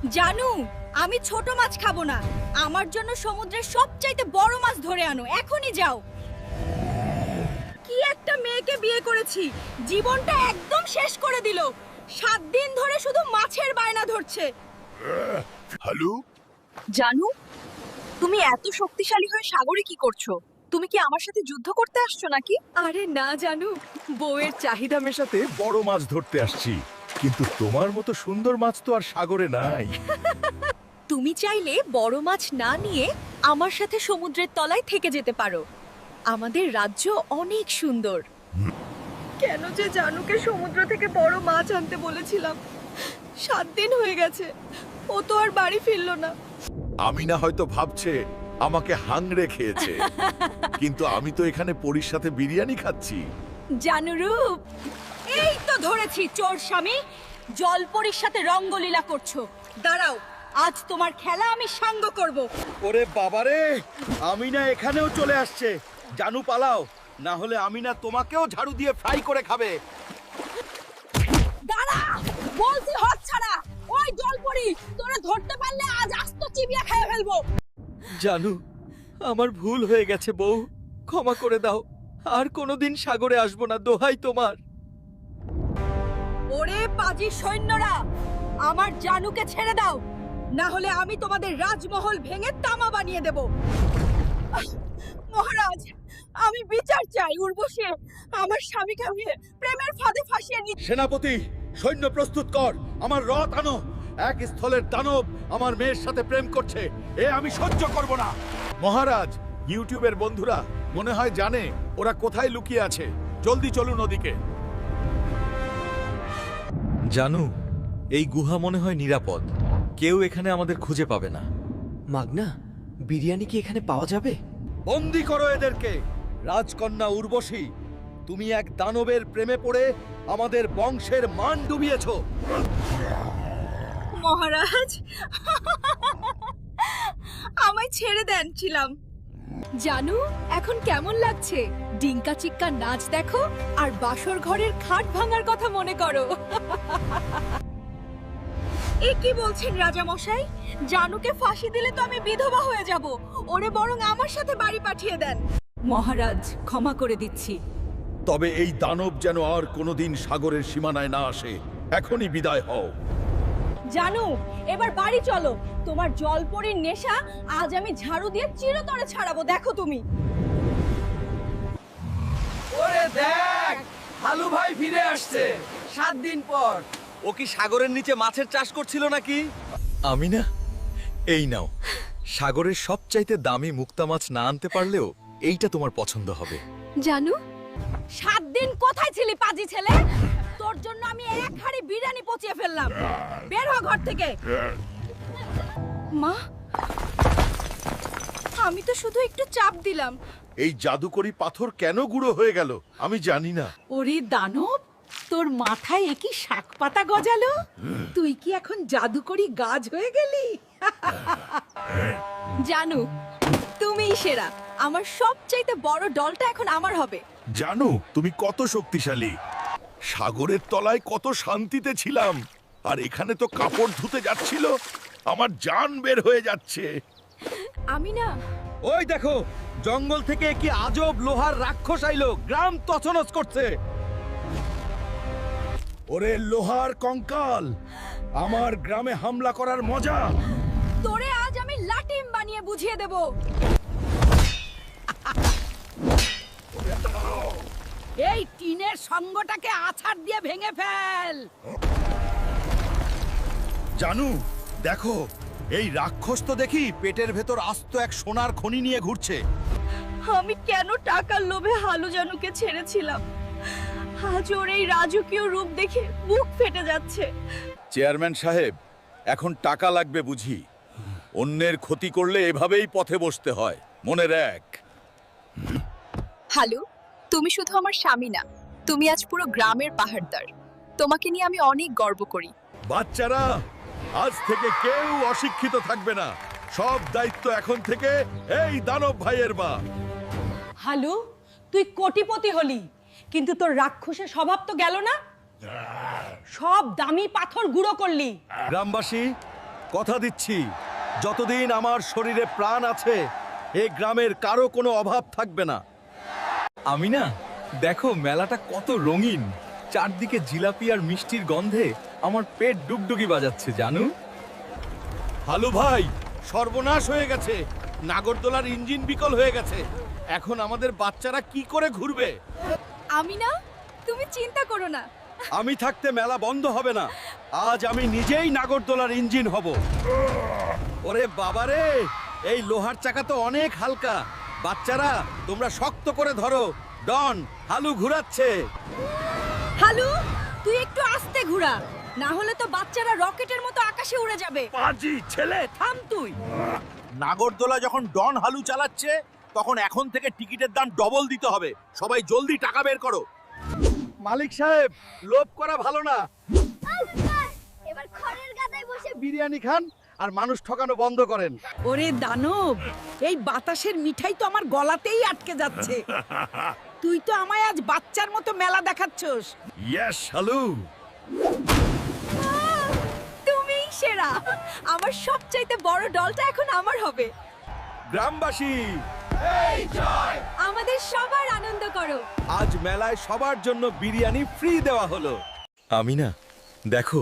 জানু, আমি ছোট মাছ খাবো না। আমার জন্য সমুদ্রের সবচাইতে বড় মাছ ধরে আনো, এখনই যাও। কি একটা মেয়েকে বিয়ে করেছি, জীবনটা একদম শেষ করে দিল। 7 দিন ধরে শুধু মাছের বায়না ধরছে। হ্যালো, জানু, তুমি এত শক্তিশালী হয়ে সাগরে কি করছো? তুমি কি আমার সাথে যুদ্ধ করতে আসছো নাকি? আরে না জানু, বউয়ের চাহিদা মেশাতে বড় মাছ ধরতে আসছি, কিন্তু তোমার মতো সুন্দর মাছ তো আর সাগরে নাই। তুমি চাইলে বড় মাছ না নিয়ে আমার সাথে সমুদ্রের তলায় থেকে যেতে পারো। আমাদের রাজ্য অনেক সুন্দর। কেন যে জানুকে সমুদ্র থেকে বড় মাছ আনতে বলেছিলাম? 7 দিন হয়ে গেছে, ও তো আর বাড়ি ফিরলো না। আমি না হয়তো ভাবছে আমাকে হাংড়ে খেয়েছে, কিন্তু আমি তো এখানে পরির সাথে বিরিয়ানি খাচ্ছি। জানুরূপ, এই তো ধরেছি চোর স্বামী। জলপরীর সাথে রঙ্গলীলা করছো। দাঁড়াও, আজ তোমার খেলা আমি সাঙ্গ করব। ওরে বাবারে, আমিনা এখানেও চলে আসছে। জানু পালাও, না হলে আমিনা তোমাকেও ঝাড়ু দিয়ে ফ্রাই করে খাবে। দাঁড়া, বলছি হাত ছাড়া। ওই জলপরী, তোরা ধরতে পারলে আজ আস্ত চিবিয়ে খেয়ে ফেলবো। জানু, আমার ভুল হয়ে গেছে বউ, ক্ষমা করে দাও। আর কোনোদিন সাগরে আসবো না, দোহাই তোমার। ওরে পাজি সৈন্যরা, আমার জানুকে ছেড়ে দাও, না হলে আমি তোমাদের রাজমহল ভেঙে তামা বানিয়ে দেব। মহারাজ, আমি বিচার চাই। উর্বশী আমার স্বামীকে প্রেমের ফাঁদে ফাঁসিয়ে নি। সেনাপতি, সৈন্য প্রস্তুত কর, আমার রথ আনো। এক স্থলের দানব আমার মেয়ের সাথে প্রেম করছে, এ আমি সহ্য করব না। মহারাজ, ইউটিউবের বন্ধুরা মনে হয় জানে ওরা কোথায় লুকিয়ে আছে। জলদি চলুন ওদিকে। জানু, এই গুহা মনে হয় নিরাপদ। কেউ এখানে আমাদের খুঁজে পাবে না। মাগনা, বিরিয়ানি কি এখানে পাওয়া যাবে? বন্দি করো এদেরকে। রাজকন্যা উর্বশী, তুমি এক দানবের প্রেমে পড়ে আমাদের বংশের মান ডুবিয়েছো। মহারাজ, আমায় ছেড়ে দেন ছিলাম। জানু, এখন কেমন লাগছে? ডিঙ্কা চিক্কা নাচ দেখো আর বাসর ঘরের খাট ভাঙার কথা মনে করো। এ কি বলছেন রাজা মশাই? জানুকে ফাঁসি দিলে তো আমি বিধবা হয়ে যাব। ওরে বরং আমার সাথে বাড়ি পাঠিয়ে দেন। মহারাজ, ক্ষমা করে দিচ্ছি। তবে এই দানব যেন আর কোনোদিন সাগরের সীমানায় না আসে। এখনই বিদায় হও। জানু, এবার বাড়ি চলো। তোমার জলপরীর নেশা আজ আমি ঝাড়ু দিয়ে চিরতরে ছাড়াবো, দেখো তুমি। ওরে দেখ, হালু ভাই ফিরে আসছে 7 দিন পর। ও কি সাগরের নিচে মাছের চাষ করছিল নাকি? আমি না, এই নাও। সাগরের সবচাইতে দামি মুক্তা মাছ না আনতে পারলেও এইটা তোমার পছন্দ হবে। জানু, 7 দিন কোথায় ছিলি পাজি ছেলে? তোর জন্য আমি এক হাঁড়ি বিরিয়ানি পচিয়ে ফেললাম। বের হ ঘর থেকে। মা, আমি তো শুধু একটু চাপ দিলাম। এই জাদুকরি পাথর কেন গুঁড়ো হয়ে গেল আমি জানি না। ওরে দানব, তোর মাথায় একই শাক পাতা গজালো। তুই কি এখন জাদুকরি গাছ হয়ে গেলি? জানু, তুমিই সেরা। আমার সবচাইতে বড় ডলটা এখন আমার হবে। জানো তুমি কত শক্তিশালী। সাগরের তলায় কত শান্তিতে ছিলাম, আর এখানে তো কাপড় ধুতে যাচ্ছিল, আমার জান বের হয়ে যাচ্ছে। আমি না, ওই দেখো, জঙ্গল থেকে কি আজব লোহার রাক্ষস আইলো, গ্রাম তছনছ করছে। ওরে লোহার কঙ্কাল, আমার গ্রামে হামলা করার মজা। তোরে আজ আমি লাটিম বানিয়ে বুঝিয়ে দেব। এই টিনের সঙ্গটাকে আছাড় দিয়ে ভেঙে ফেল। জানু দেখো, এই রাক্ষস তো দেখি পেটের ভেতর আস্ত এক সোনার খনি নিয়ে ঘুরছে। আমি কেন টাকার লোভে হালু জানুকে ছেড়েছিলাম? আজ ওর এই রাজকীয় রূপ দেখে বুক ফেটে যাচ্ছে। চেয়ারম্যান সাহেব, এখন টাকা লাগবে বুঝি। অন্যের ক্ষতি করলে এভাবেই পথে বসতে হয়, মনে রাখ। হালু, তুমি শুধু আমার স্বামী না, তুমি আজ পুরো গ্রামের পাহাড়দার। তোমাকে নিয়ে আমি অনেক গর্ব করি। বাচ্চারা, আজ থেকে কেউ অশিক্ষিত থাকবে না। সব দায়িত্ব এখন থেকে এই দানব ভাইয়ের বা। হালু, তুই কোটিপতি হলি, কিন্তু তোর রাক্ষসের স্বভাব তো গেল না। সব দামি পাথর গুঁড়ো করলি। গ্রামবাসী, কথা দিচ্ছি যতদিন আমার শরীরে প্রাণ আছে এই গ্রামের কারো কোনো অভাব থাকবে না। আমি না, দেখো মেলাটা কত রঙিন, চারদিকে জিলাপি আর মিষ্টির গন্ধে আমার পেট ডুগডুগি বাজাচ্ছে জানু। হালু ভাই, সর্বনাশ হয়ে গেছে। নাগরদোলার ইঞ্জিন বিকল হয়ে গেছে। এখন আমাদের বাচ্চারা কি করে ঘুরবে? আমি না, তুমি চিন্তা করো না। আমি থাকতে মেলা বন্ধ হবে না। আজ আমি নিজেই নাগরদোলার ইঞ্জিন হব। ওরে বাবারে, এই লোহার চাকা তো অনেক হালকা। বাচ্চারা তোমরা শক্ত করে ধরো, ডন হালু ঘুরাচ্ছে। হালু, তুই একটু আস্তে ঘুরা, না হলে তো বাচ্চারা রকেটের মতো আকাশে উড়ে যাবে। পাজি ছেলে, থাম তুই। নাগরদোলা যখন ডন হালু চালাচ্ছে তখন এখন থেকে টিকিটের দাম ডবল দিতে হবে। সবাই জলদি টাকা বের করো। মালিক সাহেব, লোভ করা ভালো না। এবার খড়ের গাদায় বসে বিরিয়ানি খান আর মানুষ ঠকানো বন্ধ করেন। ওরে দানব, এই বাতাসের মিঠাই তো আমার গলাতেই আটকে যাচ্ছে। তুই তো আমায় আজ বাচ্চার মতো মেলা দেখাচ্ছস। ইয়েস হালু। তুমিই সেরা। আমার সবচাইতে বড় ডলটা এখন আমার হবে। গ্রামবাসী, আমাদের সবার আনন্দ করো। আজ মেলায় সবার জন্য বিরিয়ানি ফ্রি দেওয়া হলো। আমি না, দেখো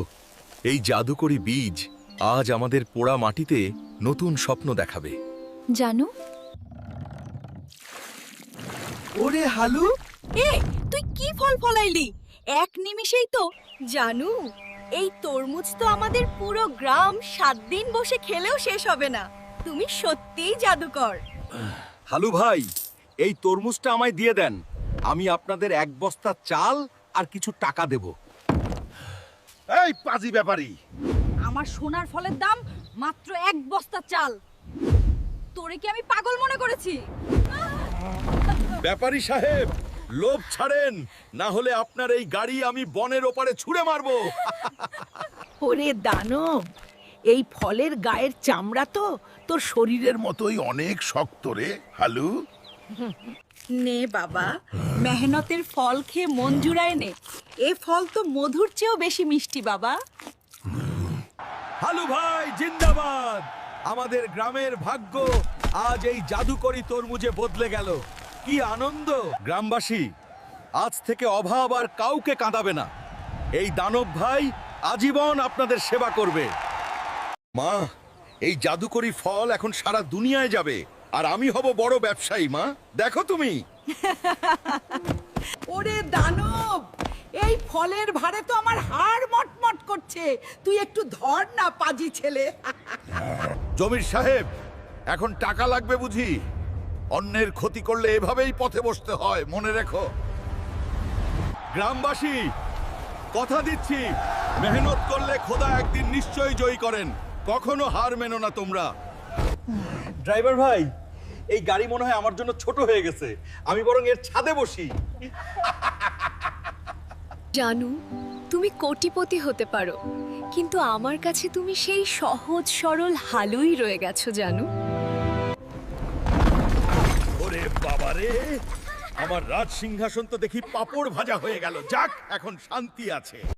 এই জাদুকরি বীজ আজ আমাদের পোড়া মাটিতে নতুন স্বপ্ন দেখাবে। জানু, ওরে হালু, এ তুই কি ফল ফলাইলি? এক নিমিষেই তো। জানু, এই তরমুজ তো আমাদের পুরো গ্রাম 7 দিন বসে খেলেও শেষ হবে না। তুমি সত্যিই জাদুকর। হালু ভাই, এই তরমুজটা আমায় দিয়ে দেন। আমি আপনাদের 1 বস্তা চাল আর কিছু টাকা দেব। এই পাজি ব্যাপারী, আমার সোনার ফলের দাম মাত্র 1 বস্তা চাল। তোরে কি আমি পাগল মনে করেছি? ব্যাপারী সাহেব, লোভ ছাড়েন, না হলে আপনার এই গাড়ি আমি বনের ওপারে ছুঁড়ে মারবো। ওরে দানব, এই ফলের গায়ের চামড়া তো তোর শরীরের মতোই অনেক শক্ত রে হালু। নে বাবা, মেহনতের ফল খেয়ে মন জুড়ায় নে। এ ফল তো মধুর চেয়েও বেশি মিষ্টি বাবা। হালু ভাই জিন্দাবাদ। আমাদের গ্রামের ভাগ্য আজ এই জাদুকরি তরমুজে বদলে গেল। কি আনন্দ! গ্রামবাসী, আজ থেকে অভাব আর কাউকে কাঁদাবে না। এই দানব ভাই আজীবন আপনাদের সেবা করবে। মা, এই জাদুকরি ফল এখন সারা দুনিয়ায় যাবে আর আমি হব বড় ব্যবসায়ী। মা দেখো তুমি। ওরে দানব, এই ফলের ভারে তো আমার হাড় মটমট করছে। তুই একটু ধর না পাজি ছেলে। জমির সাহেব, এখন টাকা লাগবে বুঝি? অন্যের ক্ষতি করলে এভাবেই পথে বসতে হয়, মনে রেখো। গ্রামবাসী, কথা দিচ্ছি, মেহনত করলে খোদা একদিন নিশ্চয়ই জয়ী করেন। কখনো হার মেনো না তোমরা। ড্রাইভার ভাই, এই গাড়ি মনে হয় আমার জন্য ছোট হয়ে গেছে। আমি বরং এর ছাদে বসি। জানু, তুমি কোটিপতি হতে পারো, কিন্তু আমার কাছে তুমি সেই সহজ সরল হালুই রয়ে গেছো জানু। ওরে বাবারে, আমার রাজ সিংহাসন তো দেখি পাপড় ভাজা হয়ে গেল। যাক, এখন শান্তি আছে।